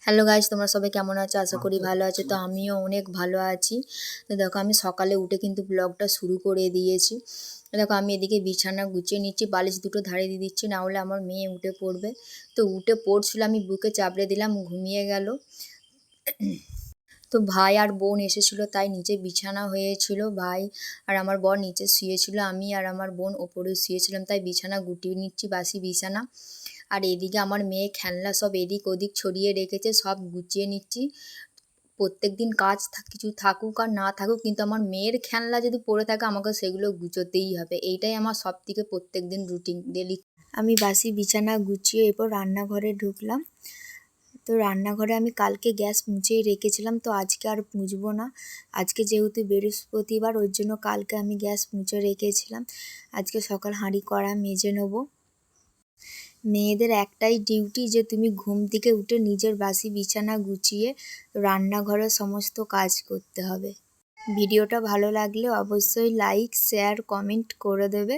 Hello guys, তোমরা সবাই কেমন আছো? আশা করি ভালো আছো। তো আমিও অনেক ভালো আছি। তো দেখো, আমি সকালে উঠে কিন্তু ব্লগটা শুরু করে দিয়েছি। দেখো, আমি এদিকে বিছানা গুছিয়ে নিচ্ছি, বালিশ দুটো ধারে দিয়ে দিচ্ছি, না হলে আমার মেয়ে উঠে পড়বে। তো উঠে পড়ছিল, আমি বুকে চাপড়ে দিলাম, ঘুমিয়ে গেল। তো ভাই আর বোন এসেছিল, তাই নিচে বিছানা হয়েছিল। ভাই আর আমার বর নিচে শুয়েছিল, আমি আর আমার বোন ওপরে শুয়েছিলাম, তাই বিছানা গুটিয়ে নিচ্ছি, বাসি বিছানা। আর এদিকে আমার মেয়ে খেলনা সব এদিক ওদিক ছড়িয়ে রেখেছে, সব গুছিয়ে নিচ্ছি। প্রত্যেক দিন কাজ কিছু থাকুক আর না থাকুক, কিন্তু আমার মেয়ের খেলনা যদি পড়ে থাকে আমাকে সেগুলো গুছোতেই হবে। এইটাই আমার সব থেকে প্রত্যেক দিন রুটিন ডেলি। আমি বাসি বিছানা গুছিয়ে এরপর রান্নাঘরে ঢুকলাম। তো রান্নাঘরে আমি কালকে গ্যাস মুছেই রেখেছিলাম, তো আজকে আর মুছবো না। আজকে যেহেতু বৃহস্পতিবার, ওর জন্য কালকে আমি গ্যাস মুছে রেখেছিলাম। আজকে সকাল হাঁড়ি কড়া মেজে নেবো। মেয়েদের একটাই ডিউটি যে তুমি ঘুম থেকে উঠে নিজের বাসি বিছানা গুছিয়ে রান্নাঘরের সমস্ত কাজ করতে হবে। ভিডিওটা ভালো লাগলে অবশ্যই লাইক, শেয়ার, কমেন্ট করে দেবে।